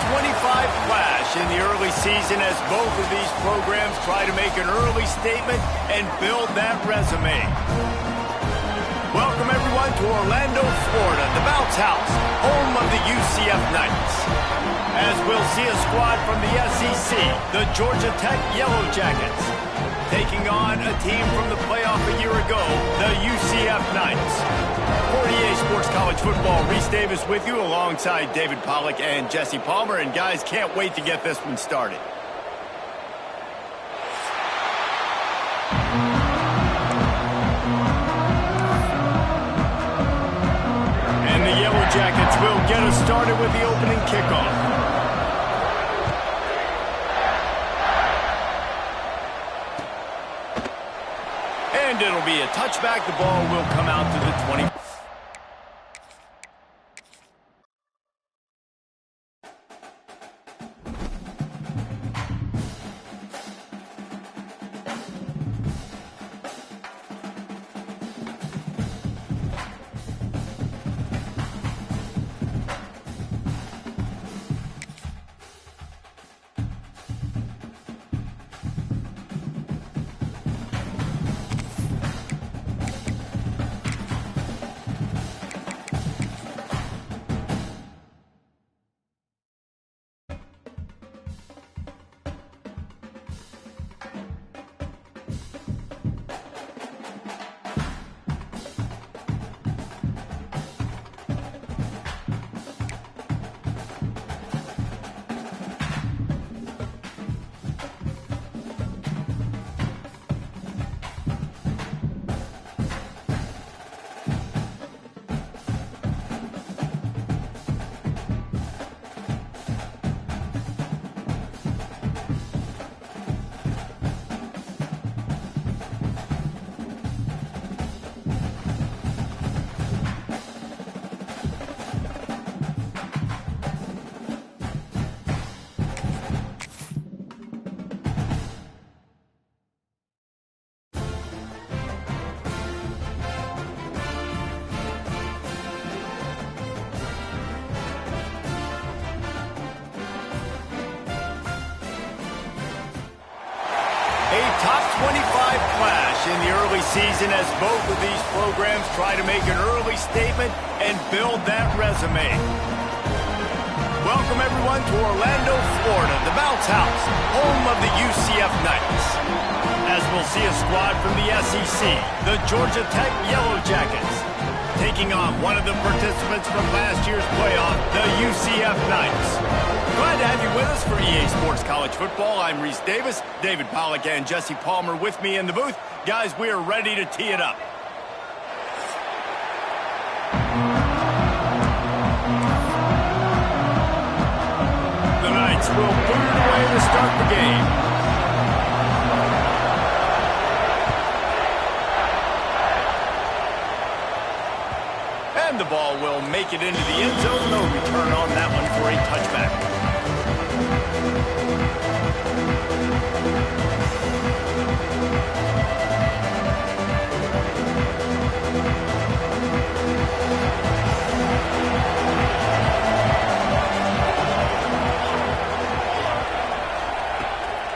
25 clash in the early season as both of these programs try to make an early statement and build that resume. Welcome, everyone, to Orlando, Florida, the bounce house, home of the UCF Knights. As we'll see a squad from the SEC, the Georgia Tech Yellow Jackets, taking on a team from the playoff a year ago, the UCF Knights. For EA Sports College Football, Reese Davis with you alongside David Pollack and Jesse Palmer. And guys, can't wait to get this one started. And the Yellow Jackets will get us started with the opening kickoff. And it'll be a touchback. The ball will come out to the 20. A top 25 clash in the early season as both of these programs try to make an early statement and build that resume. Welcome, everyone, to Orlando, Florida, the bounce house, home of the UCF Knights. As we'll see a squad from the SEC, the Georgia Tech Yellow Jackets, taking on one of the participants from last year's playoff, the UCF Knights. Glad to have you with us for EA Sports College Football. I'm Reese Davis, David Pollack, and Jesse Palmer with me in the booth. Guys, we are ready to tee it up. The Knights will put it away to start the game. And the ball will make it into the end zone. No return on that one for a touchback.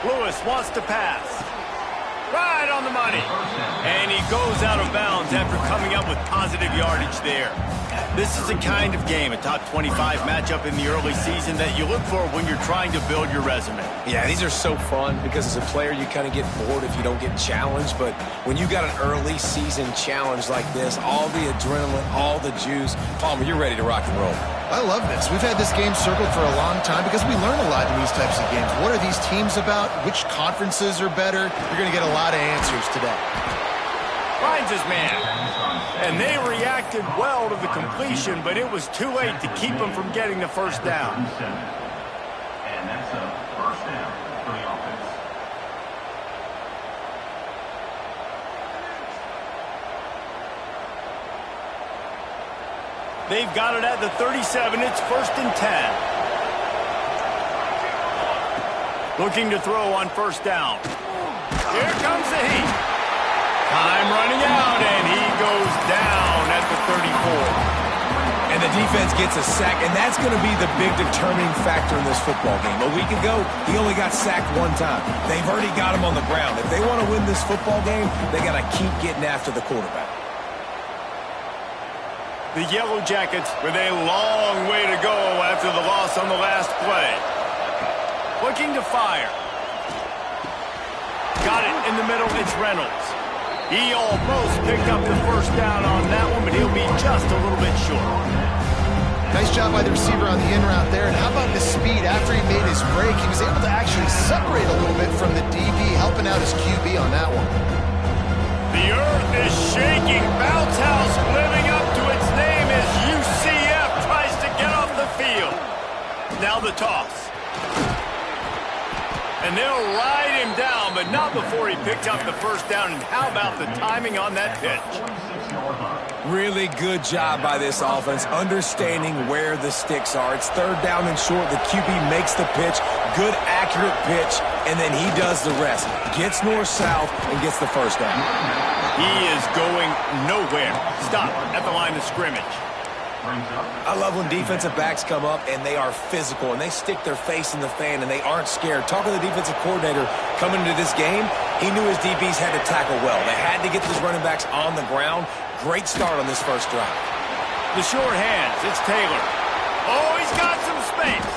Lewis wants to pass. Right on the money. And he goes out of bounds after coming up with positive yardage there. This is a kind of game, a top 25 matchup in the early season that you look for when you're trying to build your resume. Yeah, these are so fun because as a player you kind of get bored if you don't get challenged, but when you got an early season challenge like this, all the adrenaline, all the juice, Palmer, you're ready to rock and roll. I love this. We've had this game circled for a long time because we learn a lot in these types of games. What are these teams about? Which conferences are better? You're going to get a lot of answers today. Finds his man. And they reacted well to the completion, but it was too late to keep them from getting the first down. And that's a first down for the offense. They've got it at the 37. It's 1st and 10. Looking to throw on first down. Here comes the heat. Time running out, and he goes down at the 34. And And the defense gets a sack, and that's going to be the big determining factor in this football game. A week ago, he only got sacked one time. They've already got him on the ground. If they want to win this football game, they got to keep getting after the quarterback. The Yellow Jackets with a long way to go after the loss on the last play. Looking to fire. Got it in the middle. It's Reynolds. He almost picked up the first down on that one, but he'll be just a little bit short. Nice job by the receiver on the in route there. And how about the speed after he made his break? He was able to actually separate a little bit from the DB, helping out his QB on that one. The earth is shaking. Bounce House living up to its name as UCF tries to get off the field. Now the toss. And they'll ride him down, but not before he picked up the first down. And how about the timing on that pitch? Really good job by this offense, understanding where the sticks are. It's third down and short. The QB makes the pitch. Good, accurate pitch, and then he does the rest. Gets north-south and gets the first down. He is going nowhere. Stop at the line of scrimmage. I love when defensive backs come up and they are physical and they stick their face in the fan and they aren't scared. Talking to the defensive coordinator coming into this game, he knew his DBs had to tackle well. They had to get those running backs on the ground. Great start on this first drive. The short hands, it's Taylor. Oh, he's got some space.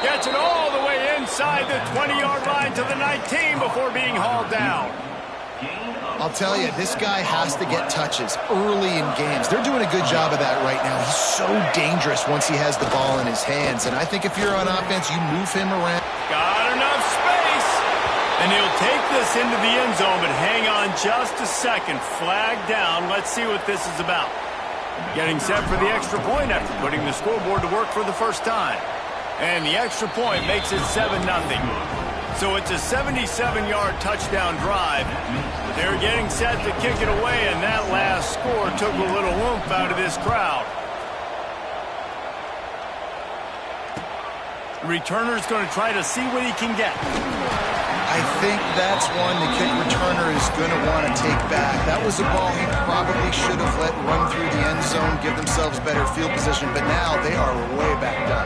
Gets it all the way inside the 20-yard line to the 19 before being hauled down. I'll tell you, this guy has to get touches early in games. They're doing a good job of that right now. He's so dangerous once he has the ball in his hands. And I think if you're on offense, you move him around. Got enough space. And he'll take this into the end zone, but hang on just a second. Flag down. Let's see what this is about. Getting set for the extra point after putting the scoreboard to work for the first time. And the extra point makes it 7-0. So it's a 77-yard touchdown drive. They're getting set to kick it away, and that last score took a little oomph out of this crowd. The returner's going to try to see what he can get. I think that's one the kick returner is going to want to take back. That was a ball he probably should have let run through the end zone, give themselves better field position, but now they are way backed up.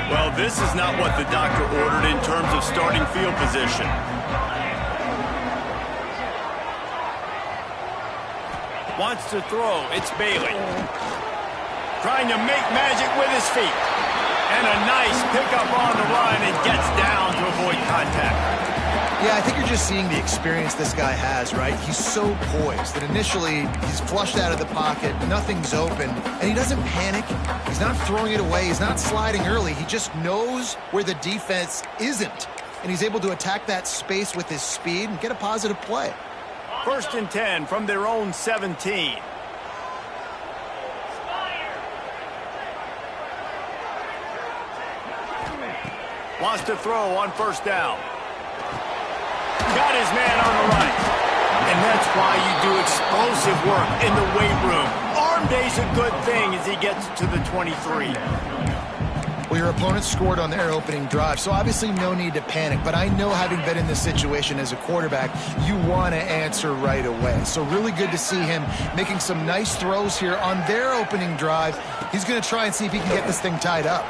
Well, this is not what the doctor ordered in terms of starting field position. Wants to throw. It's Bailey. Trying to make magic with his feet. And a nice pickup on the line and gets down to avoid contact. Yeah, I think you're just seeing the experience this guy has, right? He's so poised that initially he's flushed out of the pocket, nothing's open, and he doesn't panic. He's not throwing it away. He's not sliding early. He just knows where the defense isn't, and he's able to attack that space with his speed and get a positive play. 1st and 10 from their own 17. Wants to throw on first down. Got his man on the right. And that's why you do explosive work in the weight room. Arm day's a good thing as he gets to the 23. Well, your opponent scored on their opening drive, so obviously no need to panic. But I know, having been in this situation as a quarterback, you want to answer right away. So really good to see him making some nice throws here on their opening drive. He's going to try and see if he can get this thing tied up.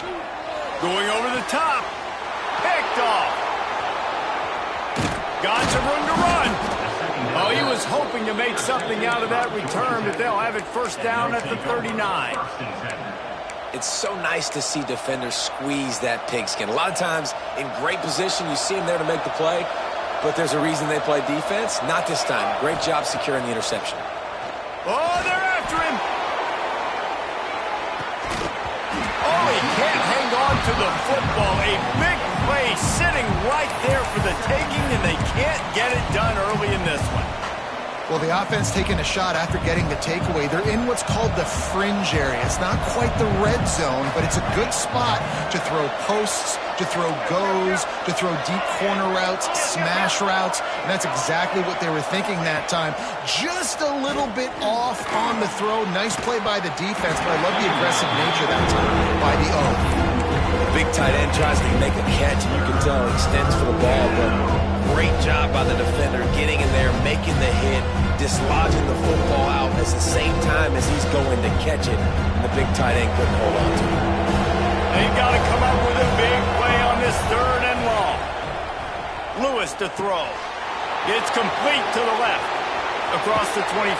Going over the top. Picked off. Got some room to run. Oh, he was hoping to make something out of that return, but they'll have it first down at the 39. It's so nice to see defenders squeeze that pigskin. A lot of times in great position, you see them there to make the play, but there's a reason they play defense. Not this time. Great job securing the interception. Oh, they're after him. Oh, he can't hang on to the football. A big play sitting right there for the taking, and they can't get it done early in this one. Well, the offense taking a shot after getting the takeaway. They're in what's called the fringe area. It's not quite the red zone, but it's a good spot to throw posts, to throw goes, to throw deep corner routes, smash routes, and that's exactly what they were thinking that time. Just a little bit off on the throw. Nice play by the defense, but I love the aggressive nature that time by the O. Big tight end tries to make a catch, and you can tell he extends for the ball, but great job by the defender getting in there, making the hit, dislodging the football out at the same time as he's going to catch it, and the big tight end couldn't hold on to it. They got to come up with a big play on this 3rd and long. Lewis to throw. It's complete to the left. Across the 25.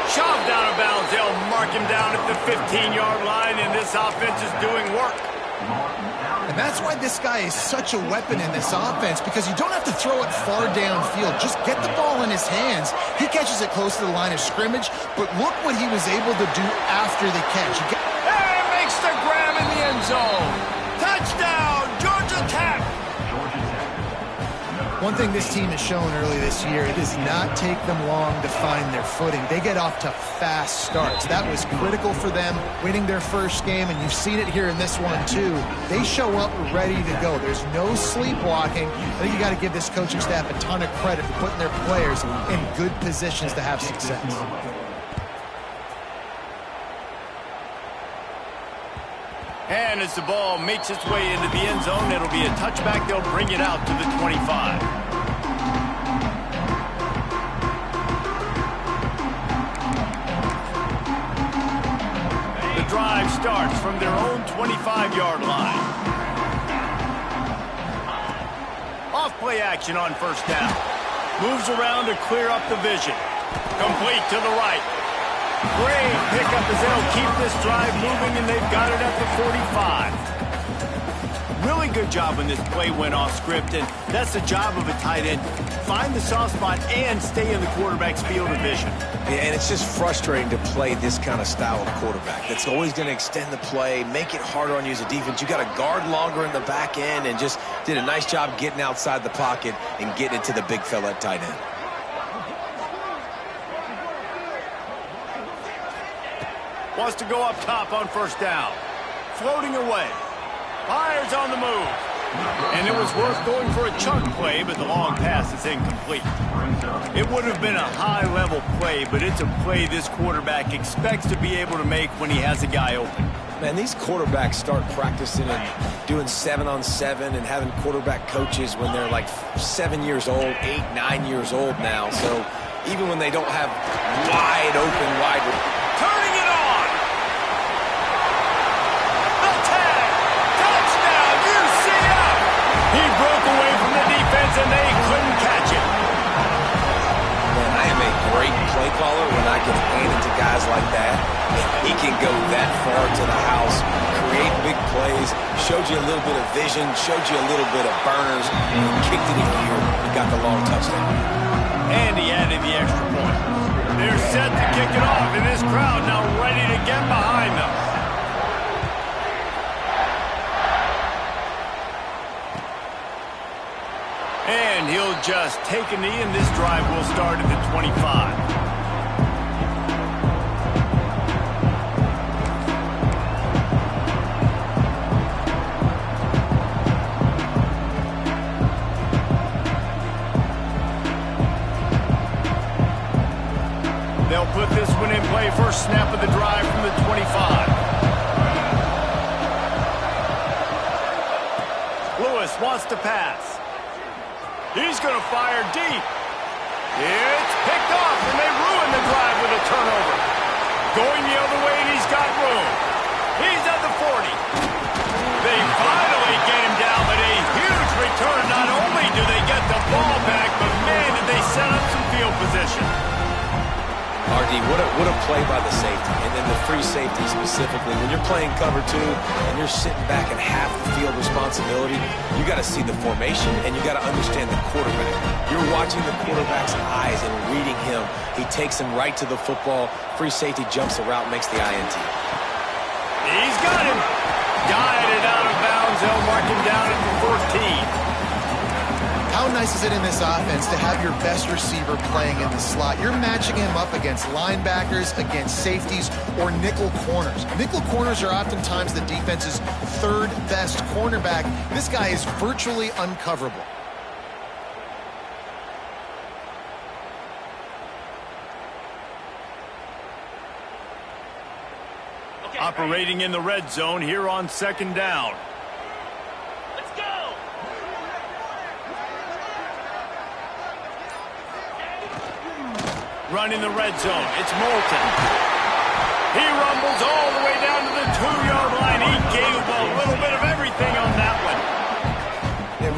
Shoved out of bounds. They'll mark him down at the 15-yard line, and this offense is doing work. And that's why this guy is such a weapon in this offense, because you don't have to throw it far downfield. Just get the ball in his hands. He catches it close to the line of scrimmage, but look what he was able to do after the catch. And makes the grab in the end zone. Touchdown, Georgia Tech. One thing this team has shown early this year, it does not take them long to find their footing. They get off to fast starts. That was critical for them winning their first game, and you've seen it here in this one too. They show up ready to go. There's no sleepwalking. I think you got to give this coaching staff a ton of credit for putting their players in good positions to have success. And as the ball makes its way into the end zone, it'll be a touchback. They'll bring it out to the 25. The drive starts from their own 25-yard line. Off play action on 1st down. Moves around to clear up the vision. Complete to the right. Great pickup as they'll keep this drive moving, and they've got it at the 45. Really good job when this play went off script, and that's the job of a tight end. Find the soft spot and stay in the quarterback's field of vision. Yeah, and it's just frustrating to play this kind of style of quarterback. That's always going to extend the play, make it harder on you as a defense. You got to guard longer in the back end, and just did a nice job getting outside the pocket and getting it to the big fella at tight end. Wants to go up top on 1st down. Floating away. Fires on the move. And it was worth going for a chunk play, but the long pass is incomplete. It would have been a high-level play, but it's a play this quarterback expects to be able to make when he has a guy open. Man, these quarterbacks start practicing and doing 7-on-7 and having quarterback coaches when they're like 7 years old, 8, 9 years old now. So even when they don't have wide open. Turning it on! The tag! Touchdown, UCF! He broke away from the defense and they couldn't catch it. Man, I am a great play caller when I can hand it to guys like that. He can go that far to the house, create big plays, showed you a little bit of vision, showed you a little bit of burners, and kicked it in gear and got the long touchdown. And he added the extra point. They're set to kick it off, and this crowd now ready to get behind them. And he'll just take a knee, and this drive will start at the 25. They'll put this one in play. First snap of the drive from the 25. Lewis wants to pass. He's going to fire deep. It's picked off, and they ruin the drive with a turnover. Going the other way, and he's got room. He's at the 40. They finally get him down, but a huge return. Not only do they get the ball back, but man, did they set up some field position. RD, what a play by the safety, and then the free safety specifically. When you're playing cover 2 and you're sitting back and half the field responsibility, you got to see the formation and you got to understand the quarterback. You're watching the quarterback's eyes and reading him. He takes him right to the football. Free safety jumps the route, makes the INT. He's got him. Guided out of bounds. They'll mark him down at the 14. How nice is it in this offense to have your best receiver playing in the slot? You're matching him up against linebackers, against safeties, or nickel corners. Nickel corners are oftentimes the defense's third best cornerback. This guy is virtually uncoverable. Operating in the red zone here on 2nd down. Let's go! Running the red zone, it's Moulton. He rumbles all the way down to the 2-yard line. He gave a little bit of everything on that one. Yeah,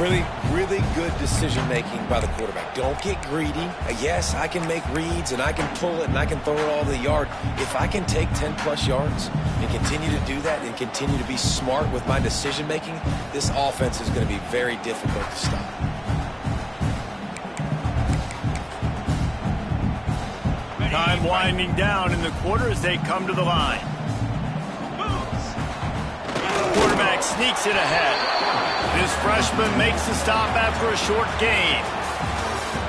really good decision-making by the quarterback. Don't get greedy. Yes, I can make reads, and I can pull it, and I can throw it all to the yard. If I can take 10-plus yards and continue to do that and continue to be smart with my decision-making, this offense is going to be very difficult to stop. Time winding down in the quarter as they come to the line. Quarterback sneaks it ahead. This freshman makes the stop after a short gain.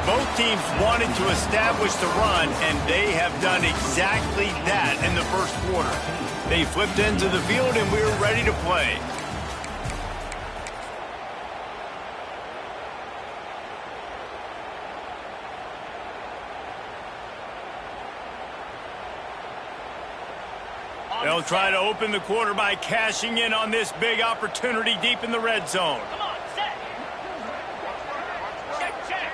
Both teams wanted to establish the run, and they have done exactly that in the first quarter. They flipped into the field, and we're ready to play. They'll try to open the quarter by cashing in on this big opportunity deep in the red zone. Come on, set. Check.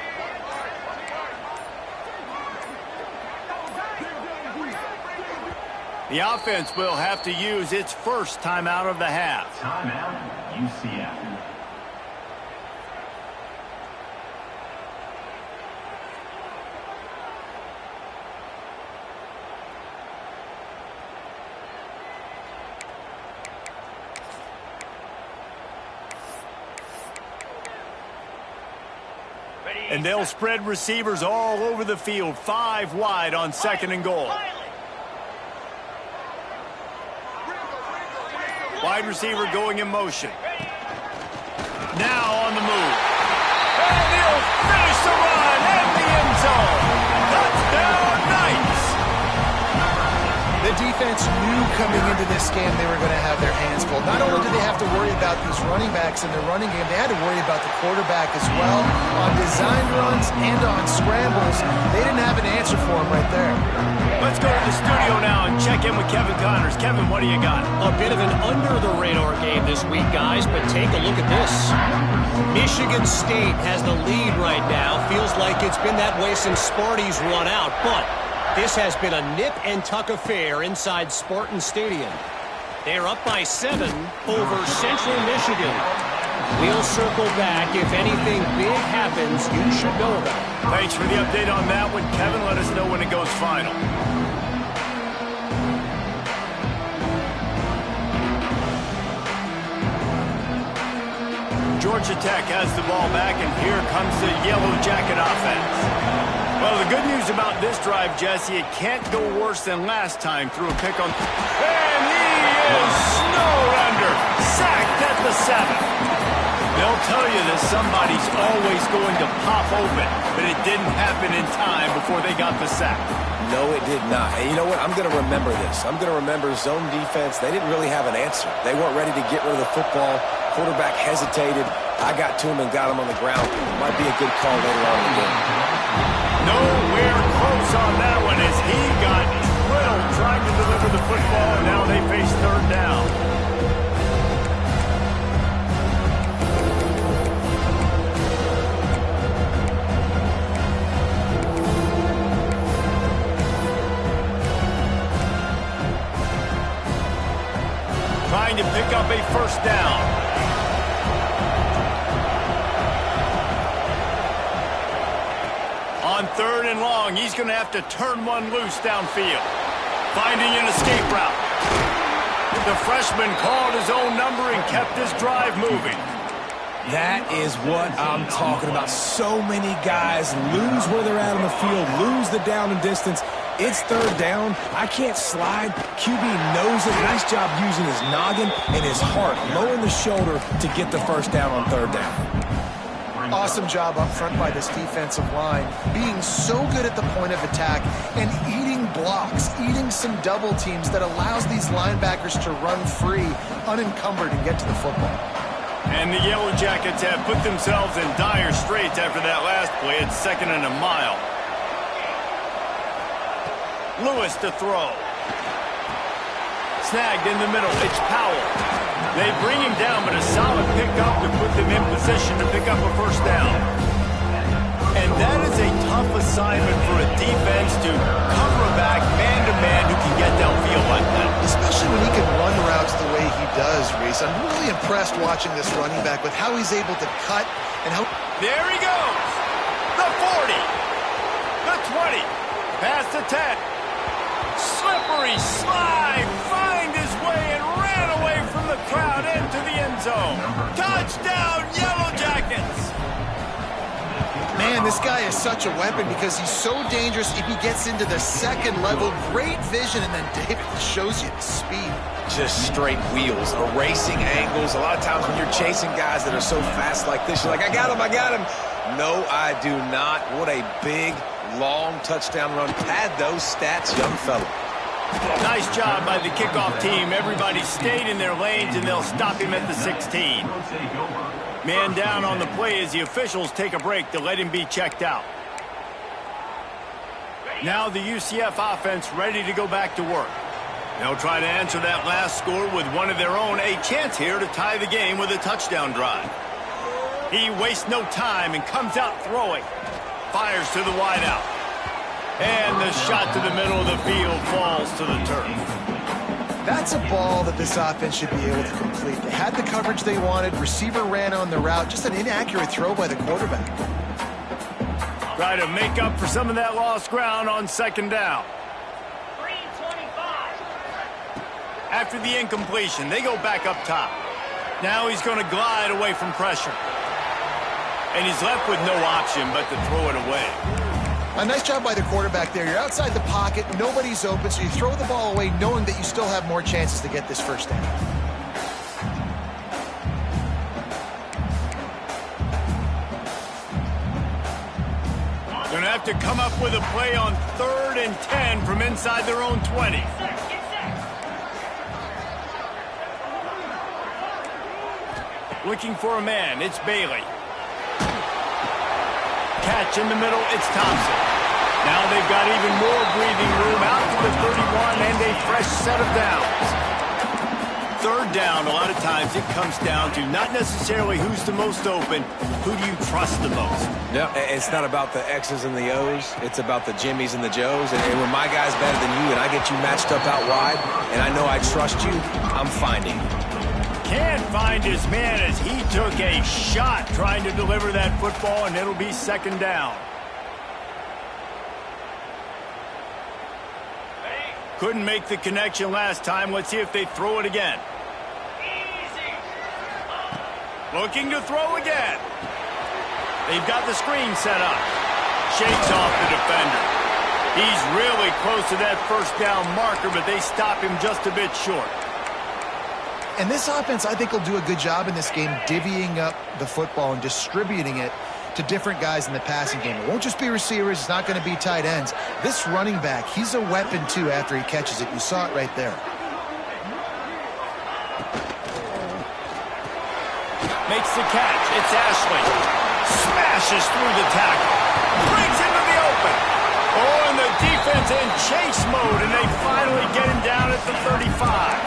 The offense will have to use its first timeout of the half. Timeout, UCF. And they'll spread receivers all over the field, 5 wide on 2nd and goal. Wide receiver going in motion. Now on the move. And he'll finish the run in the end zone. Touchdown, Knights! The defense knew coming into this game they were going to have their hands full. Not only did they have to worry about these running backs in their running game, they had to worry about the quarterback as well. On designed runs and on scrambles, they didn't have an answer for him right there. Let's go to the studio now and check in with Kevin Connors. Kevin, what do you got? A bit of an under-the-radar game this week, guys, but take a look at this. Michigan State has the lead right now. Feels like it's been that way since Sparty's run out, but this has been a nip-and-tuck affair inside Spartan Stadium. They're up by 7 over Central Michigan. We'll circle back. If anything big happens, you should know about it. Thanks for the update on that one, Kevin. Let us know when it goes final. Georgia Tech has the ball back, and here comes the Yellow Jacket offense. Well, the good news about this drive, Jesse, it can't go worse than last time through a pick on... And he is snowed under. Sacked at the 7. They'll tell you that somebody's always going to pop open, but it didn't happen in time before they got the sack. No, it did not. And you know what? I'm going to remember this. I'm going to remember zone defense. They didn't really have an answer. They weren't ready to get rid of the football. Quarterback hesitated. I got to him and got him on the ground. Might be a good call later on in the game. Nowhere close on that one as he got drilled trying to deliver the football, and now they face 3rd down. Trying to pick up a 1st down. On 3rd and long, he's going to have to turn one loose downfield. Finding an escape route. The freshman called his own number and kept his drive moving. That is what I'm talking about. So many guys lose where they're at on the field, lose the down and distance. It's 3rd down. I can't slide. QB knows it. Nice job using his noggin and his heart, lowering the shoulder to get the 1st down on 3rd down. Awesome job up front by this defensive line, being so good at the point of attack and eating blocks, eating some double teams that allows these linebackers to run free, unencumbered, and get to the football. And the Yellow Jackets have put themselves in dire straits after that last play. It's 2nd and a mile. Lewis to throw. Snagged in the middle. It's Powell. They bring him down, but a solid pickup to put them in position to pick up a 1st down. And that is a tough assignment for a defense to cover a back man-to-man who can get downfield like that. Especially when he can run routes the way he does, Reese. I'm really impressed watching this running back with how he's able to cut and how... There he goes. The 40. The 20. Past the 10. Slippery slide. Find his way and ran away from the crowd into the end zone. Touchdown, Yellow Jackets. Man, this guy is such a weapon because he's so dangerous if he gets into the second level. Great vision, and then David shows you the speed. Just straight wheels, erasing angles. A lot of times when you're chasing guys that are so fast like this, you're like, I got him, I got him. No, I do not. What a big, long touchdown run. Pad those stats, young fella. Nice job by the kickoff team. Everybody stayed in their lanes, and they'll stop him at the 16. Man down on the play as the officials take a break to let him be checked out. Now the UCF offense ready to go back to work. They'll try to answer that last score with one of their own. A chance here to tie the game with a touchdown drive. He wastes no time and comes out throwing. Fires to the wideout. And the shot to the middle of the field falls to the turf. That's a ball that this offense should be able to complete. They had the coverage they wanted. Receiver ran on the route. Just an inaccurate throw by the quarterback. Try to make up for some of that lost ground on second down. 325. After the incompletion, they go back up top. Now he's going to glide away from pressure. And he's left with no option but to throw it away. A nice job by the quarterback there. You're outside the pocket, nobody's open, so you throw the ball away knowing that you still have more chances to get this first down. Going to have to come up with a play on 3rd and 10 from inside their own 20. Looking for a man, it's Bailey. Catch in the middle, it's Thompson. Now they've got even more breathing room out to the 31 and a fresh set of downs. 3rd down, a lot of times it comes down to not necessarily who's the most open, who do you trust the most? No, it's not about the X's and the O's. It's about the Jimmies and the Joes. And when my guy's better than you and I get you matched up out wide and I know I trust you, I'm finding you. Can't find his man as he took a shot trying to deliver that football, and it'll be 2nd down. Couldn't make the connection last time. Let's see if they throw it again. Looking to throw again. They've got the screen set up. Shakes off the defender. He's really close to that first down marker, but they stop him just a bit short. And this offense, I think, will do a good job in this game divvying up the football and distributing it to different guys in the passing game. It won't just be receivers. It's not going to be tight ends. This running back, he's a weapon, too, after he catches it. You saw it right there. Makes the catch. It's Ashley. Smashes through the tackle. Brings into the open. Oh, and the defense in chase mode, and they finally get him down at the 35.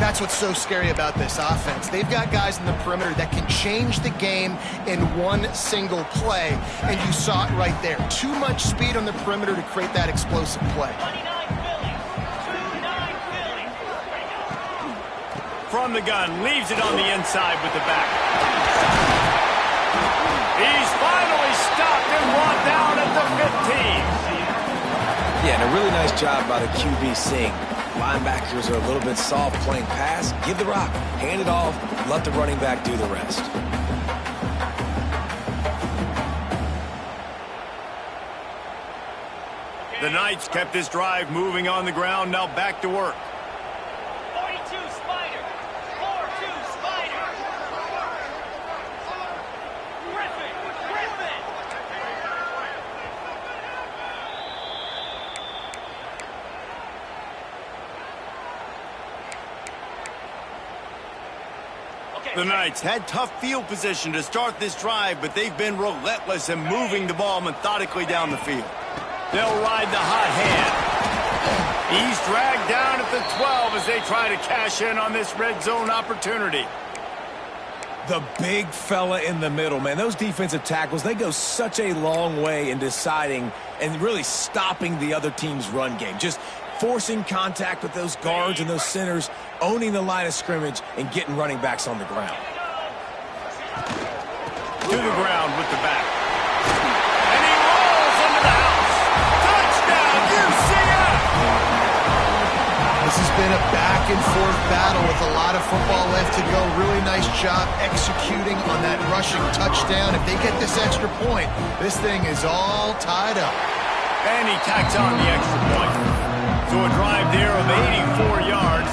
That's what's so scary about this offense. They've got guys in the perimeter that can change the game in one single play, and you saw it right there. Too much speed on the perimeter to create that explosive play. 29 Philly. 29 Philly. From the gun, leaves it on the inside with the back. He's finally stopped and brought down at the 15. Yeah, and a really nice job by the QB seeing. Linebackers are a little bit soft playing pass. Give the rock, hand it off, let the running back do the rest. The Knights kept this drive moving on the ground, now back to work. 42 Spider. 4-2 Spider. Griffin. The Knights had tough field position to start this drive, but they've been relentless in moving the ball methodically down the field. They'll ride the hot hand. He's dragged down at the 12 as they try to cash in on this red zone opportunity. The big fella in the middle, man. Those defensive tackles, they go such a long way in deciding and really stopping the other team's run game. Just forcing contact with those guards and those centers, owning the line of scrimmage, and getting running backs on the ground. To the ground with the back. And he rolls into the house. Touchdown, UCF! This has been a back-and-forth battle with a lot of football left to go. Really nice job executing on that rushing touchdown. If they get this extra point, this thing is all tied up. And he tacks on the extra point. So a drive there of 84 yards.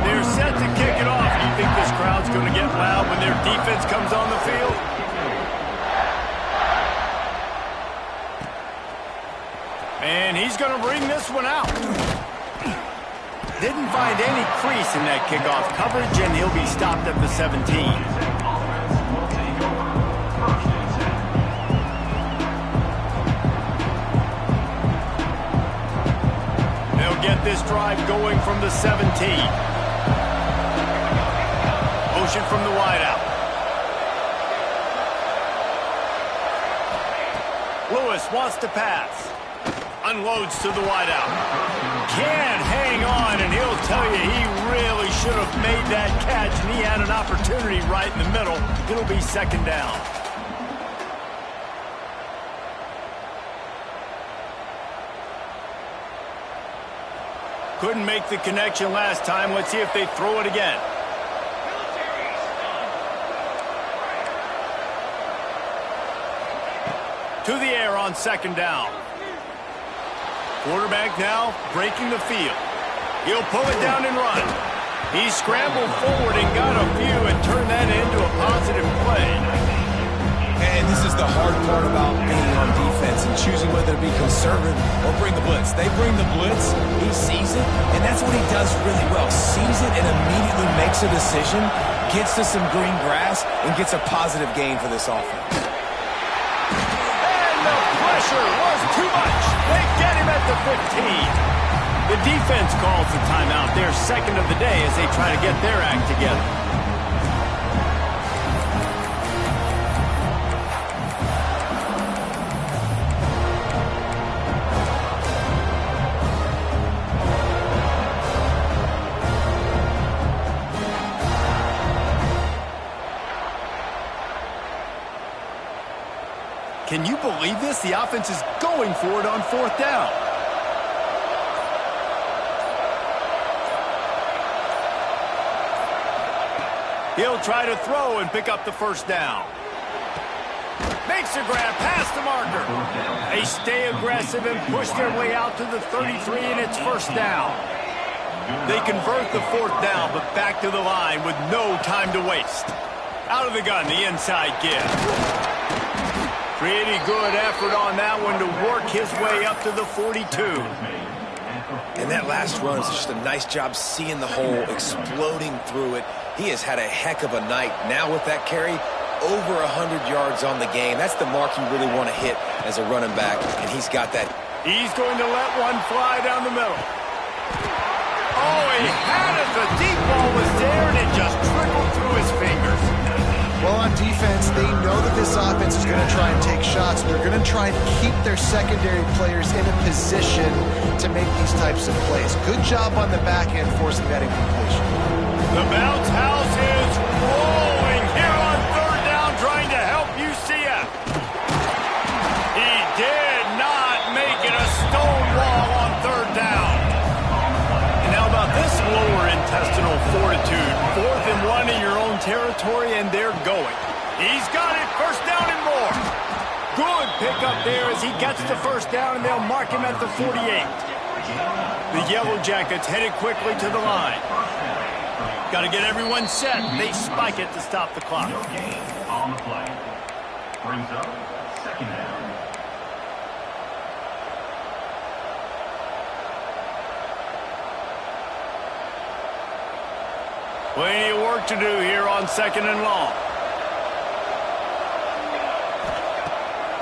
They're set to kick it off. You think this crowd's going to get loud when their defense comes on the field? And he's going to bring this one out. Didn't find any crease in that kickoff coverage, and he'll be stopped at the 17. They'll get this drive going from the 17. Motion from the wideout. Lewis wants to pass. Unloads to the wideout. Can't hang on, and he'll tell you he really should have made that catch, and he had an opportunity right in the middle. It'll be second down. Couldn't make the connection last time. Let's see if they throw it again. To the air on second down. Quarterback now breaking the field. He'll pull it down and run. He scrambled forward and got a few and turned that into a positive play. And this is the hard part about being on defense and choosing whether to be conservative or bring the blitz. They bring the blitz, he sees it, and that's what he does really well. Sees it and immediately makes a decision, gets to some green grass, and gets a positive gain for this offense. The pressure was too much. They get him at the 15. The defense calls the timeout, their second of the day, as they try to get their act together. Can you believe this? The offense is going for it on fourth down. He'll try to throw and pick up the first down. Makes a grab past the marker. They stay aggressive and push their way out to the 33, and it's first down. They convert the fourth down, but back to the line with no time to waste. Out of the gun, the inside give. Pretty good effort on that one to work his way up to the 42. And that last run is just a nice job seeing the hole, exploding through it. He has had a heck of a night. Now with that carry, over 100 yards on the game. That's the mark you really want to hit as a running back, and he's got that. He's going to let one fly down the middle. Oh, he had it. The deep ball was there, and it just trickled through his fingers. Well, on defense, they know that this offense is going to try and take shots. They're going to try and keep their secondary players in a position to make these types of plays. Good job on the back end forcing that incompletion. The bounce house is rolling here on third down, trying to help UCF. He did not make it a stone wall on third down. And how about this lower intestinal fortitude? 4th and 1 in your own territory, and they're going. He's got it, first down and more. Good pickup there as he gets the first down, and they'll mark him at the 48. The Yellow Jackets headed quickly to the line. Got to get everyone set. They spike it to stop the clock. On the play. Brings up second down. Plenty of work to do here on second and long.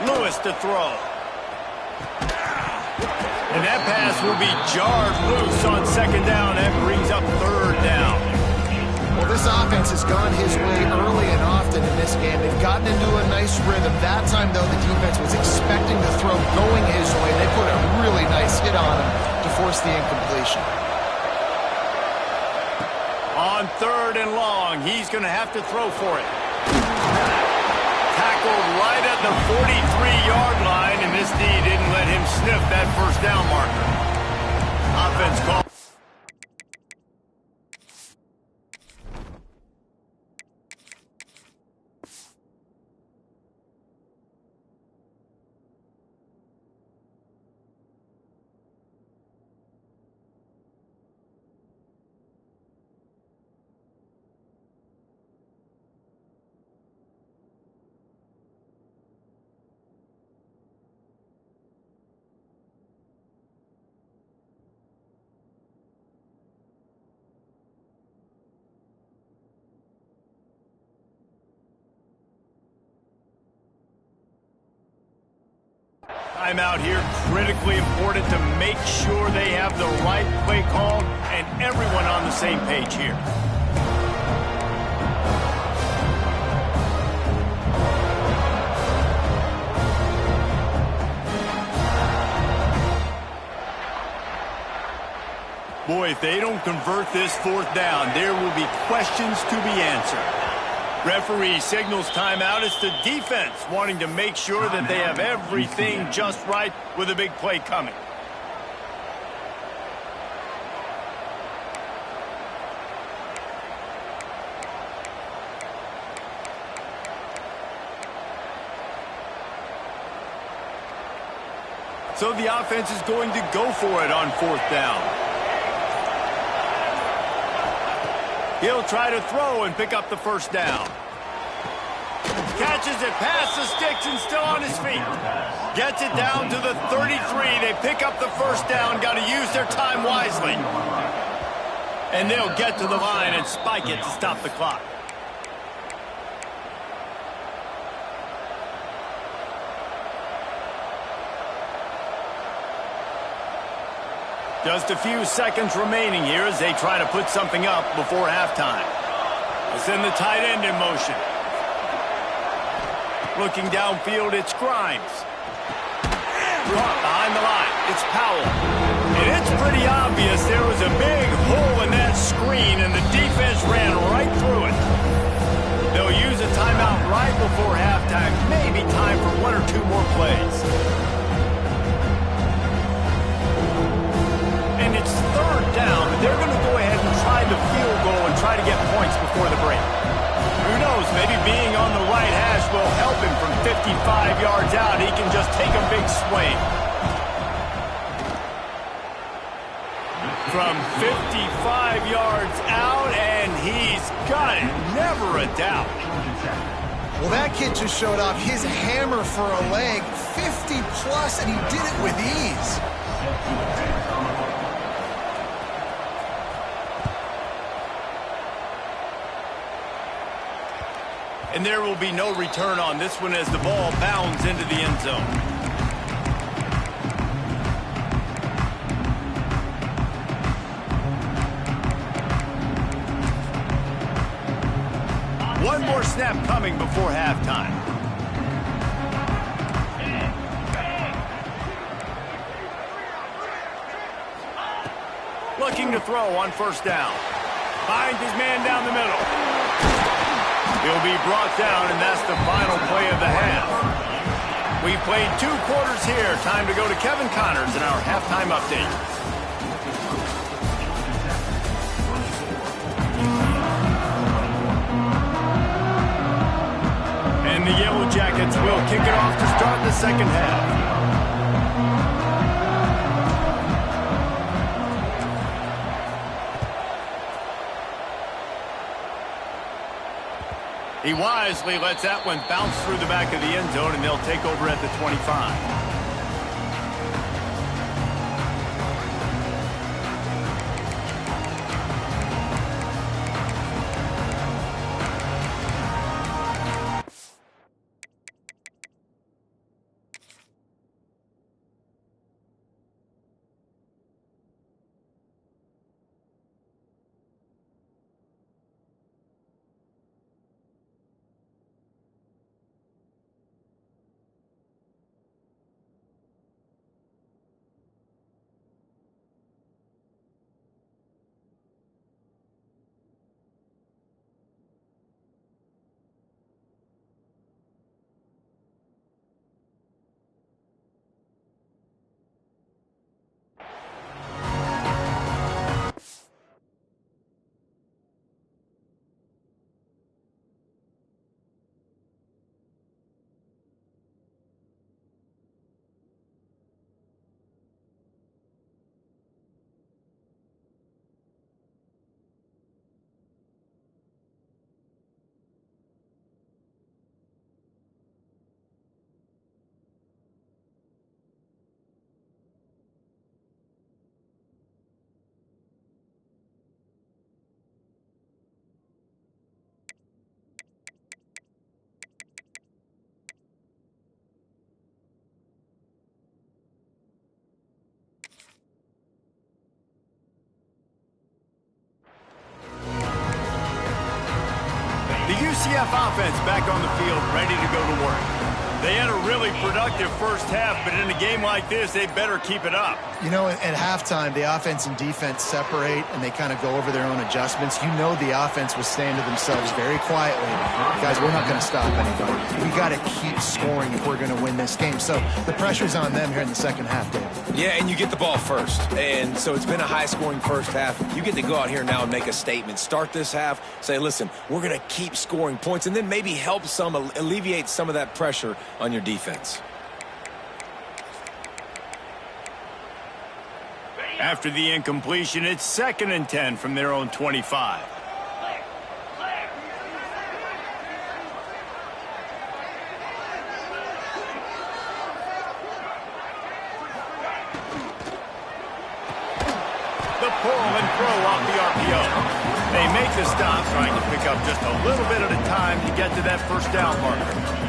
Lewis to throw. And that pass will be jarred loose on second down. That brings up third down. Well, this offense has gone his way early and often. often in this game. They've gotten into a nice rhythm. That time, though, the defense was expecting the throw going his way. They put a really nice hit on him to force the incompletion. On 3rd and long, he's going to have to throw for it. Tackled right at the 43-yard line, and this D didn't let him sniff that first down marker. Offense call. Timeout here, critically important to make sure they have the right play call and everyone on the same page here. Boy, if they don't convert this 4th down, there will be questions to be answered. Referee signals timeout. It's the defense wanting to make sure that they have everything just right with a big play coming. So the offense is going to go for it on 4th down. He'll try to throw and pick up the first down. Catches it past the sticks and still on his feet. Gets it down to the 33. They pick up the first down. Got to use their time wisely. And they'll get to the line and spike it to stop the clock. Just a few seconds remaining here as they try to put something up before halftime. We'll send the tight end in motion. Looking downfield, it's Grimes. Caught behind the line, it's Powell. And it's pretty obvious there was a big hole in that screen, and the defense ran right through it. They'll use a timeout right before halftime. Maybe time for 1 or 2 more plays. And it's 3rd down, but they're going to go ahead and try the field goal and try to get points before the break. Who knows, maybe being on the right hash will help him from 55 yards out. He can just take a big swing. From 55 yards out, and he's got it. Never a doubt. Well, that kid just showed off his hammer for a leg, 50-plus, and he did it with ease. And there will be no return on this one as the ball bounds into the end zone. One more snap coming before halftime. Looking to throw on 1st down. Finds his man down the middle. He'll be brought down, and that's the final play of the half. We've played 2 quarters here. Time to go to Kevin Connors in our halftime update. And the Yellow Jackets will kick it off to start the 2nd half. He wisely lets that one bounce through the back of the end zone, and they'll take over at the 25. UCF offense back on the field, ready to go to work. They had a really productive first half, but in a game like this, they better keep it up. You know, at halftime, the offense and defense separate, and they kind of go over their own adjustments. You know the offense was saying to themselves very quietly, guys, we're not going to stop anybody. We got to keep scoring if we're going to win this game. So the pressure's on them here in the second half, Dave. Yeah, and you get the ball first. And so it's been a high-scoring first half. You get to go out here now and make a statement. Start this half, say, listen, we're going to keep scoring points, and then maybe help alleviate some of that pressure on your defense. After the incompletion, it's 2nd and 10 from their own 25. The pull and throw off the RPO. They make the stop, trying to pick up just a little bit at a time to get to that first down marker.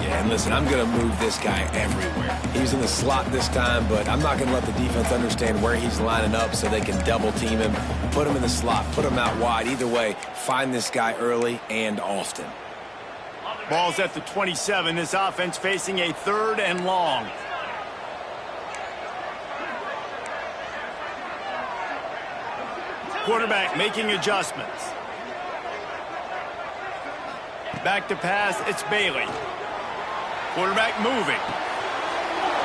Yeah, and listen, I'm going to move this guy everywhere. He's in the slot this time, but I'm not going to let the defense understand where he's lining up so they can double team him, put him in the slot, put him out wide. Either way, find this guy early and often. Ball's at the 27. This offense facing a 3rd and long. Quarterback making adjustments. Back to pass, it's Bailey. Quarterback moving.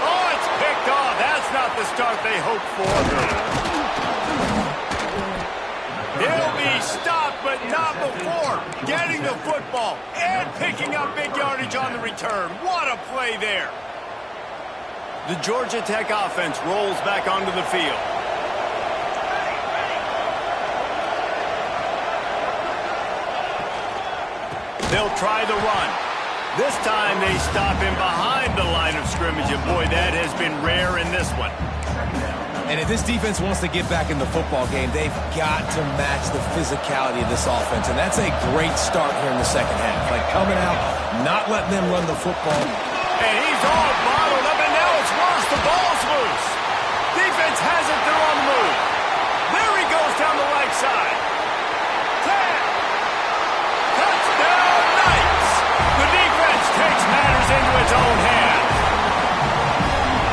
Oh, it's picked off. That's not the start they hoped for. He'll be stopped, but not before getting the football and picking up big yardage on the return. What a play there. The Georgia Tech offense rolls back onto the field. They'll try the run. This time they stop him behind the line of scrimmage, and boy, that has been rare in this one. And if this defense wants to get back in the football game, they've got to match the physicality of this offense, and that's a great start here in the second half. Like coming out, not letting them run the football. And he's all bottled up, and now it's worse. The ball's loose. Defense has it. They're on the move. There he goes down the right side. 10. Touchdown, Knights. The defense takes matters into its own hands.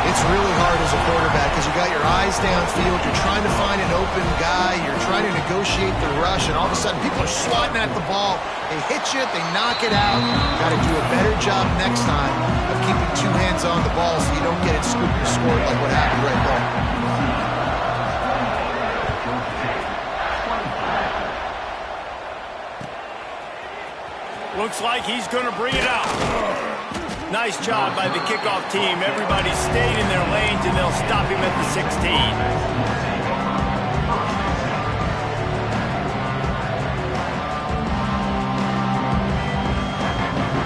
It's really hard as a quarterback because you got your eyes downfield, you're trying to find an open guy, you're trying to negotiate the rush, and all of a sudden people are swatting at the ball. They hit you, they knock it out. Got to do a better job next time of keeping two hands on the ball so you don't get it scooped and scored like what happened right there. Looks like he's going to bring it out. Nice job by the kickoff team. Everybody stayed in their lanes, and they'll stop him at the 16.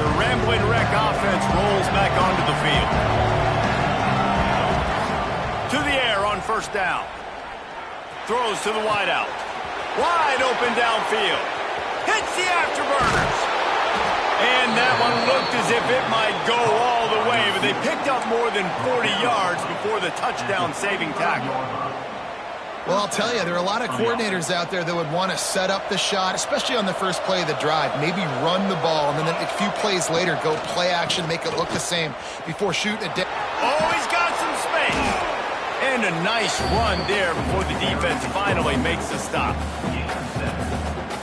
The Ramblin' Wreck offense rolls back onto the field. To the air on first down. Throws to the wideout. Wide open downfield. Hits the afterburners. And that one looked as if it might go all the way, but they picked up more than 40 yards before the touchdown-saving tackle. Well, I'll tell you, there are a lot of coordinators out there that would want to set up the shot, especially on the first play of the drive, maybe run the ball, and then a few plays later go play action, make it look the same before shooting it down. Oh, he's got some space. And a nice run there before the defense finally makes the stop.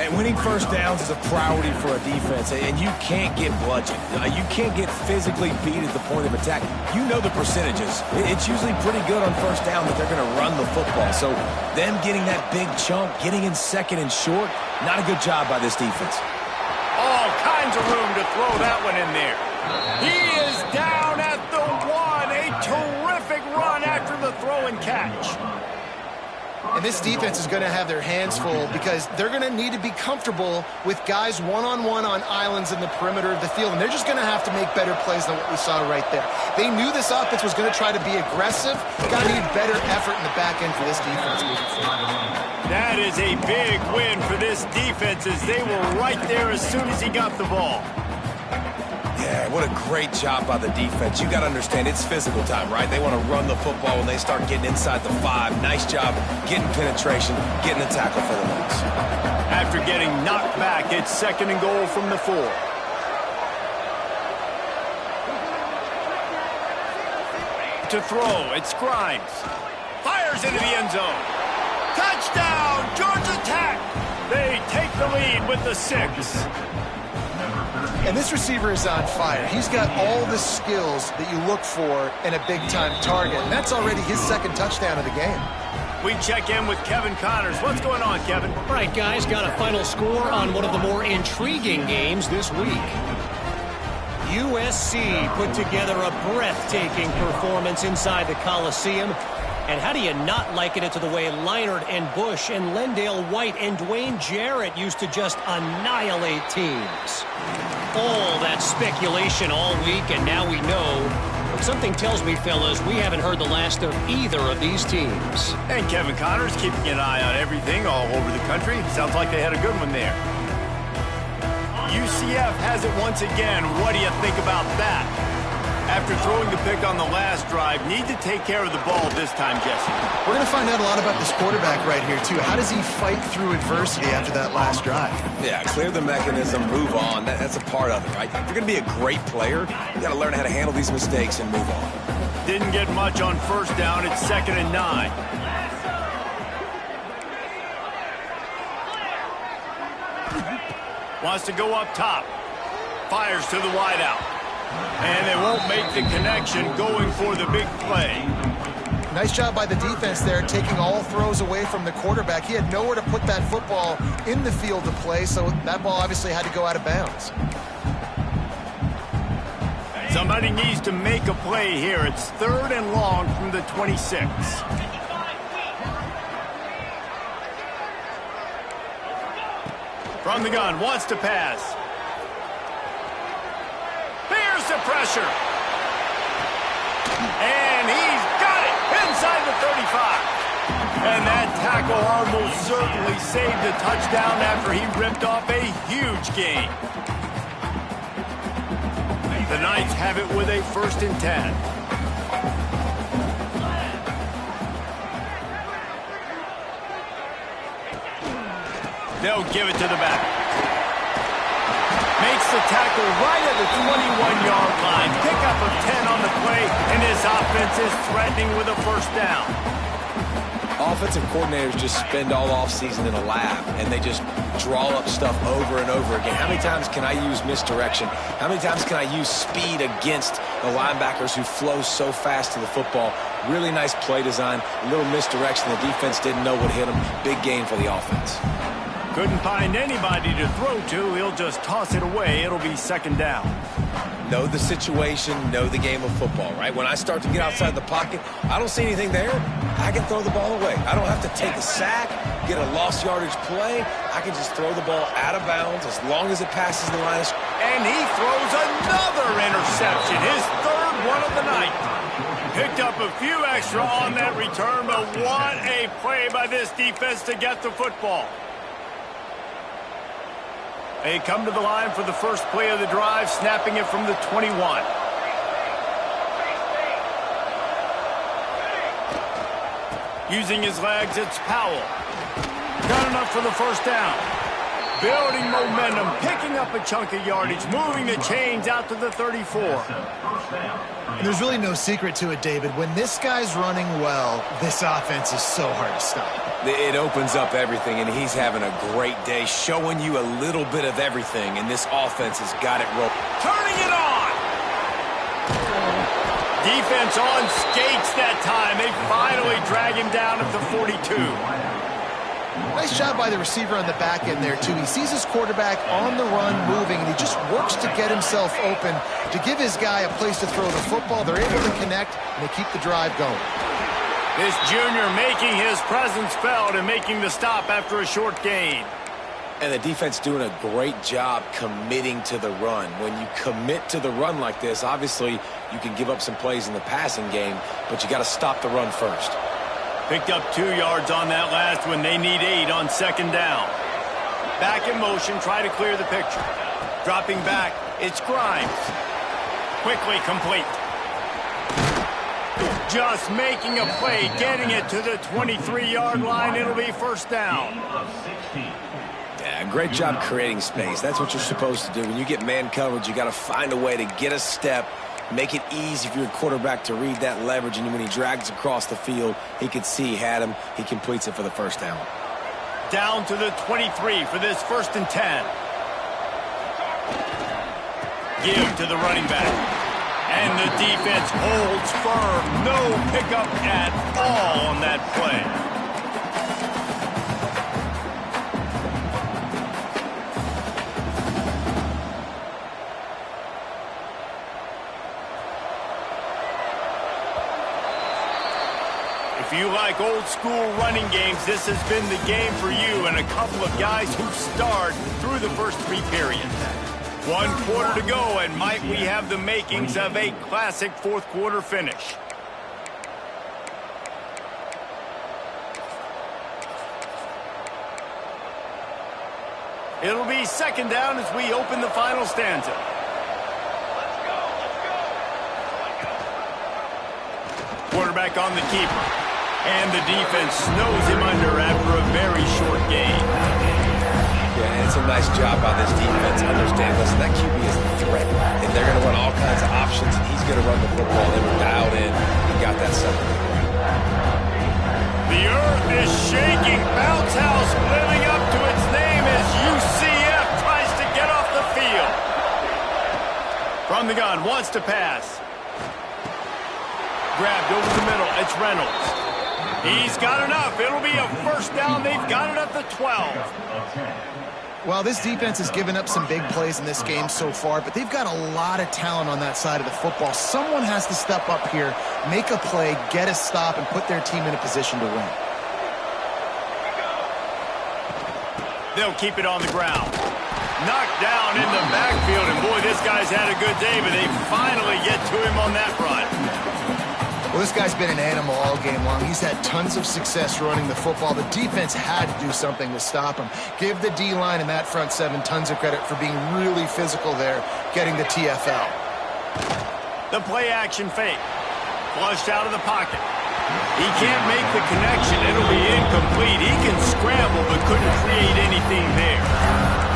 And winning first downs is a priority for a defense, and you can't get bludgeoned. You can't get physically beat at the point of attack. You know the percentages. It's usually pretty good on first down that they're going to run the football. So them getting that big chunk, getting in second and short, not a good job by this defense. All kinds of room to throw that one in there. He is down at the 1. A terrific run after the throw and catch. And this defense is going to have their hands full because they're going to need to be comfortable with guys one-on-one on islands in the perimeter of the field, and they're just going to have to make better plays than what we saw right there. They knew this offense was going to try to be aggressive. Got to need better effort in the back end for this defense moving forward. That is a big win for this defense as they were right there as soon as he got the ball. Yeah, what a great job by the defense. You got to understand, it's physical time, right? They want to run the football when they start getting inside the 5. Nice job getting penetration, getting the tackle for the loss. After getting knocked back, it's 2nd and goal from the 4. To throw, it's Grimes. Fires into the end zone. Touchdown, Georgia Tech! They take the lead with the 6. And this receiver is on fire. He's got all the skills that you look for in a big-time target. And that's already his 2nd touchdown of the game. We check in with Kevin Connors. What's going on, Kevin? All right, guys, got a final score on one of the more intriguing games this week. USC put together a breathtaking performance inside the Coliseum. And how do you not liken it to the way Leinart and Bush and Lendale White and Dwayne Jarrett used to just annihilate teams? All that speculation all week, and now we know. But something tells me, fellas, we haven't heard the last of either of these teams. And Kevin Connors keeping an eye on everything all over the country. Sounds like they had a good one there. UCF has it once again. What do you think about that? After throwing the pick on the last drive, need to take care of the ball this time, Jesse. We're going to find out a lot about this quarterback right here, too. How does he fight through adversity after that last drive? Yeah, clear the mechanism, move on. That's a part of it, right? If you're going to be a great player, you got to learn how to handle these mistakes and move on. Didn't get much on 1st down. It's 2nd and 9. Wants to go up top. Fires to the wideout. And they won't make the connection going for the big play. Nice job by the defense there, taking all throws away from the quarterback. He had nowhere to put that football in the field to play, so that ball obviously had to go out of bounds. Somebody needs to make a play here. It's 3rd and long from the 26. From the gun, wants to pass. Here's the pressure. And he's got it inside the 35. And that tackle almost certainly saved a touchdown after he ripped off a huge gain. The Knights have it with a 1st and 10. They'll give it to the back. Makes the tackle right at the 21-yard line. Pickup of 10 on the play, and his offense is threatening with a 1st down. Offensive coordinators just spend all offseason in a lab, and they just draw up stuff over and over again. How many times can I use misdirection? How many times can I use speed against the linebackers who flow so fast to the football? Really nice play design, a little misdirection. The defense didn't know what hit them. Big gain for the offense. Couldn't find anybody to throw to. He'll just toss it away. It'll be 2nd down. Know the situation, know the game of football, right? When I start to get outside the pocket, I don't see anything there, I can throw the ball away. I don't have to take a sack, get a lost yardage play. I can just throw the ball out of bounds as long as it passes the line of scrimmage. And he throws another interception, his 3rd one of the night. Picked up a few extra on that return, but what a play by this defense to get the football. They come to the line for the first play of the drive, snapping it from the 21. Using his legs, it's Powell. Got enough for the 1st down. Building momentum, picking up a chunk of yardage, moving the chains out to the 34. And there's really no secret to it, David. When this guy's running well, this offense is so hard to stop. It opens up everything, and he's having a great day, showing you a little bit of everything, and this offense has got it rolling. Turning it on! Defense on skates that time. They finally drag him down at the 42. Nice job by the receiver on the back end there, too. He sees his quarterback on the run moving, and he just works to get himself open to give his guy a place to throw the football. They're able to connect, and they keep the drive going. This junior making his presence felt and making the stop after a short gain. And the defense doing a great job committing to the run. When you commit to the run like this, obviously you can give up some plays in the passing game, but you got to stop the run first. Picked up 2 yards on that last one. They need 8 on 2nd down. Back in motion, try to clear the picture. Dropping back, it's Grimes. Quickly complete. Just making a play, getting it to the 23-yard line. It'll be 1st down. great job creating space. That's what you're supposed to do. When you get man coverage, you got to find a way to get a step, make it easy for your quarterback to read that leverage, and when he drags across the field, he can see he had him. He completes it for the first down. Down to the 23 for this 1st and 10. Give to the running back. And the defense holds firm. No pickup at all on that play. If you like old school running games, this has been the game for you and a couple of guys who starred through the first 3 periods. 1 quarter to go, and might we have the makings of a classic 4th quarter finish. It'll be 2nd down as we open the final stanza. Quarterback on the keeper. And the defense snows him under after a very short game. Yeah, it's a nice job by this defense. Understand, listen, that QB is a threat. And they're going to run all kinds of options. He's going to run the football. They were dialed in. He got that separated. The earth is shaking. Bounce house living up to its name as UCF tries to get off the field. From the gun, wants to pass. Grabbed over the middle. It's Reynolds. He's got enough. It'll be a 1st down. They've got it at the 12. Well, this defense has given up some big plays in this game so far, but they've got a lot of talent on that side of the football. Someone has to step up here, make a play, get a stop, and put their team in a position to win. They'll keep it on the ground. Knocked down in the backfield, and boy, this guy's had a good day, but they finally get to him on that run. Well, this guy's been an animal all game long. He's had tons of success running the football. The defense had to do something to stop him. Give the D-line and that front 7 tons of credit for being really physical there, getting the TFL. The play action fake. Flushed out of the pocket. He can't make the connection. It'll be incomplete. He can scramble, but couldn't create anything there.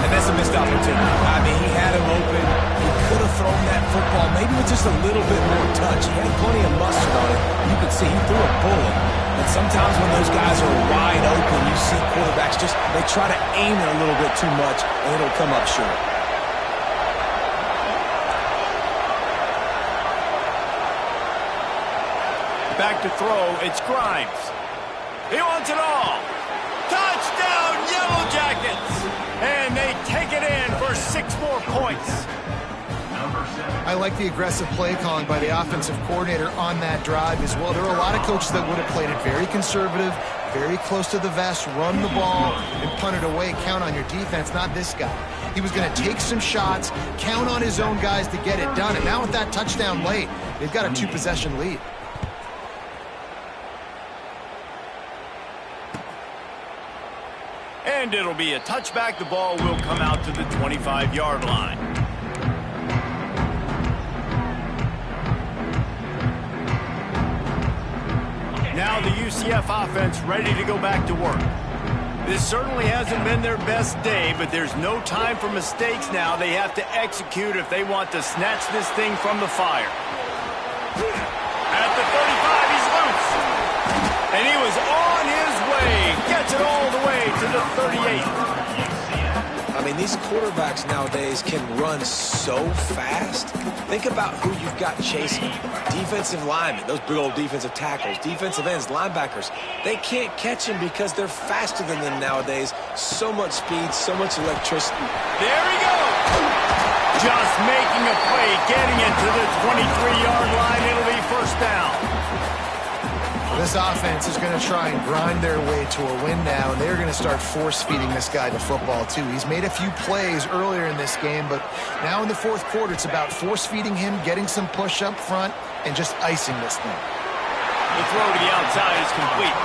And that's a missed opportunity. I mean, he had him open. He could have thrown that football maybe with just a little bit more touch. He had plenty of mustard on it. You could see he threw a bullet. And sometimes when those guys are wide open, you see quarterbacks just, they try to aim it a little bit too much, and it'll come up short. Back to throw, it's Grimes. He wants it all. Touchdown, Yellow Jackets! And they take it in for 6 more points. I like the aggressive play calling by the offensive coordinator on that drive as well. There are a lot of coaches that would have played it very conservative, very close to the vest, run the ball, and punt it away. Count on your defense, not this guy. He was going to take some shots, count on his own guys to get it done. And now with that touchdown late, they've got a 2-possession lead. And it'll be a touchback. The ball will come out to the 25-yard line. Now the UCF offense ready to go back to work. This certainly hasn't been their best day, but there's no time for mistakes now. They have to execute if they want to snatch this thing from the fire. At the 35, he's loose. And he was on his way. Gets it all the way to the 38. I mean, these quarterbacks nowadays can run so fast. Think about who you've got chasing. Defensive linemen, those big old defensive tackles, defensive ends, linebackers. They can't catch him because they're faster than them nowadays. So much speed, so much electricity. There he goes. Just making a play, getting it to the 23-yard line. It'll be 1st down. This offense is going to try and grind their way to a win now, and they're going to start force-feeding this guy the football, too. He's made a few plays earlier in this game, but now in the 4th quarter, it's about force-feeding him, getting some push up front, and just icing this thing. The throw to the outside is complete.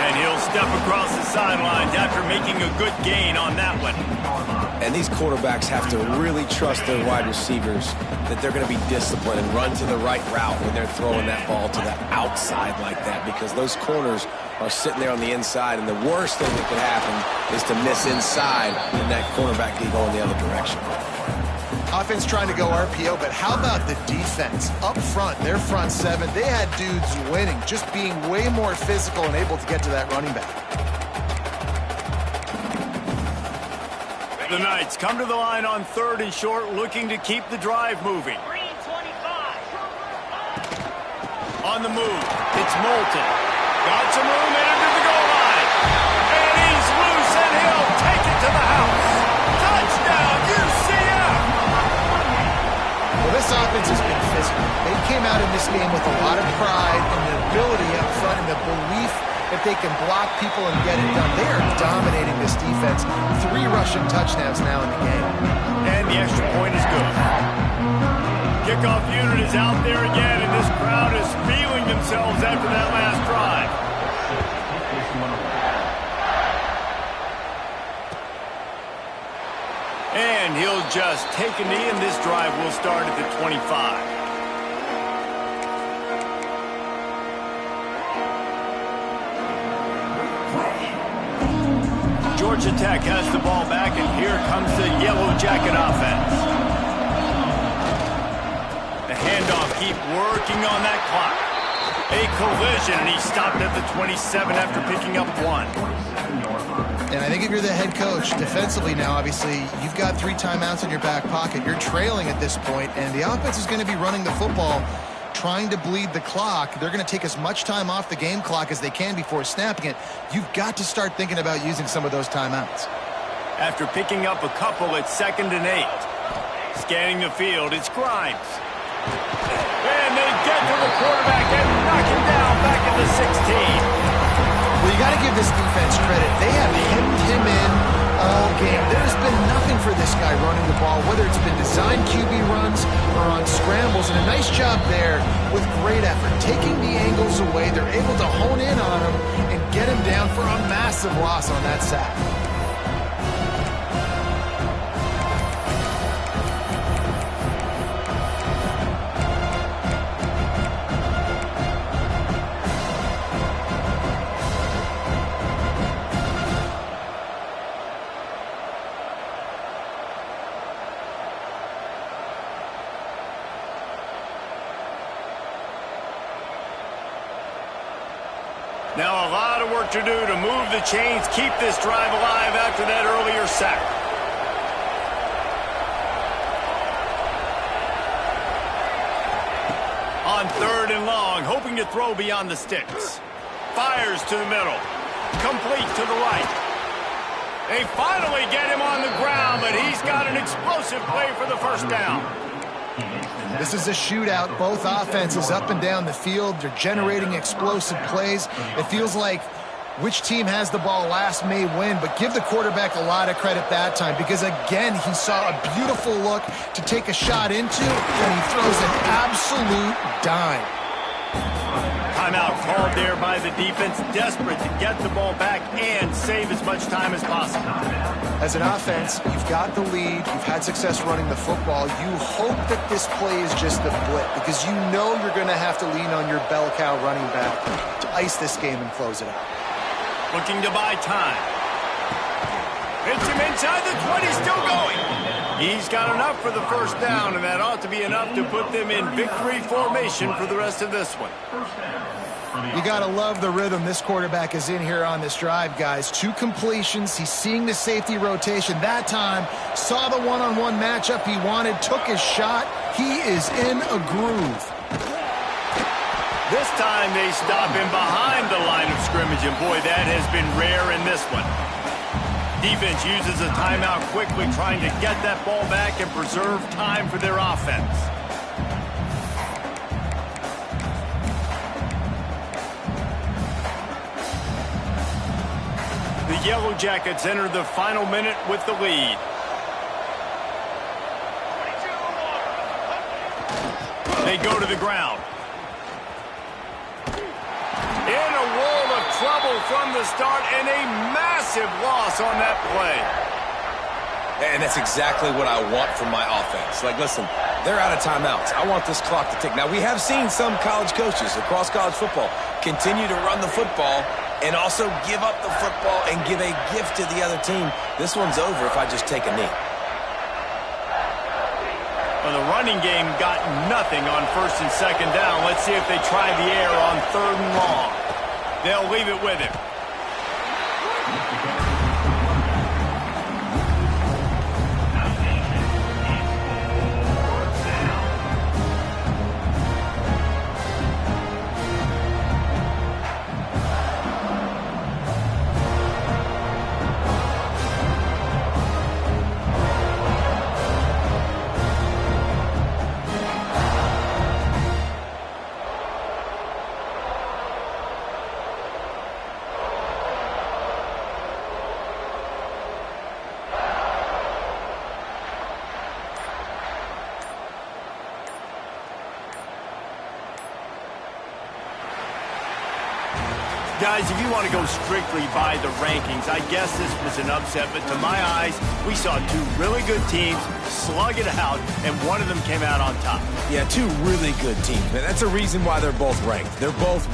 And he'll step across the sidelines after making a good gain on that one. And these quarterbacks have to really trust their wide receivers that they're going to be disciplined and run to the right route when they're throwing that ball to the outside like that, because those corners are sitting there on the inside, and the worst thing that could happen is to miss inside and that cornerback can go in the other direction. Offense trying to go RPO, but how about the defense? Up front, their front seven, they had dudes winning, just being way more physical and able to get to that running back. The Knights come to the line on 3rd and short, looking to keep the drive moving. Green 25. On the move, it's Moulton. Got some room into the goal line. And he's loose, and he'll take it to the house. Touchdown, UCF! Well, this offense has been physical. They came out in this game with a lot of pride and the ability up front and the belief that they can block people and get it done. They are dominating this defense. 3 rushing touchdowns now in the game. And the extra point is good. Kickoff unit is out there again, and this crowd is feeling themselves after that last drive. And he'll just take a knee, and this drive will start at the 25. Georgia Tech has the ball back, and here comes the Yellow Jacket offense. The handoff, keep working on that clock. A collision, and he stopped at the 27 after picking up 1. And I think if you're the head coach, defensively now, obviously, you've got 3 timeouts in your back pocket. You're trailing at this point, and the offense is going to be running the football, trying to bleed the clock. They're going to take as much time off the game clock as they can before snapping it. You've got to start thinking about using some of those timeouts. After picking up a couple at 2nd and 8. Scanning the field, it's Grimes. And they get to the quarterback and knock him down back at the 16. Well, you got to give this defense credit. They have hemmed him in all game. There's been nothing for this guy running the ball, whether it's been designed QB runs or on scrambles, and a nice job there with great effort. Taking the angles away, they're able to hone in on him and get him down for a massive loss on that sack. Now a lot of work to do to move the chains, keep this drive alive after that earlier sack. On 3rd and long, hoping to throw beyond the sticks. Fires to the middle. Complete to the right. They finally get him on the ground, but he's got an explosive play for the first down. This is a shootout. Both offenses up and down the field. They're generating explosive plays. It feels like which team has the ball last may win, but give the quarterback a lot of credit that time because, again, he saw a beautiful look to take a shot into, and he throws an absolute dime. Timeout called there by the defense, desperate to get the ball back and save as much time as possible. As an offense, you've got the lead. You've had success running the football. You hope that this play is just a blip because you know you're going to have to lean on your bell cow running back to ice this game and close it out. Looking to buy time. Hits him inside the 20, still going. He's got enough for the first down, and that ought to be enough to put them in victory formation for the rest of this one. You got to love the rhythm this quarterback is in here on this drive, guys. 2 completions. He's seeing the safety rotation. That time, saw the one-on-one matchup he wanted, took his shot. He is in a groove. This time they stop him behind the line of scrimmage, and boy, that has been rare in this one. Defense uses a timeout quickly, trying to get that ball back and preserve time for their offense. The Yellow Jackets enter the final minute with the lead. They go to the ground. In a world of trouble from the start, and a massive loss on that play. And that's exactly what I want from my offense. Like, listen, they're out of timeouts. I want this clock to tick. Now, we have seen some college coaches across college football continue to run the football and also give up the football and give a gift to the other team. This one's over if I just take a knee. Well, the running game got nothing on first and second down. Let's see if they try the air on third and long. They'll leave it with him. Guys, if you want to go strictly by the rankings, I guess this was an upset, but to my eyes, we saw two really good teams slug it out, and one of them came out on top. Yeah, two really good teams, man. That's a reason why they're both ranked. They're both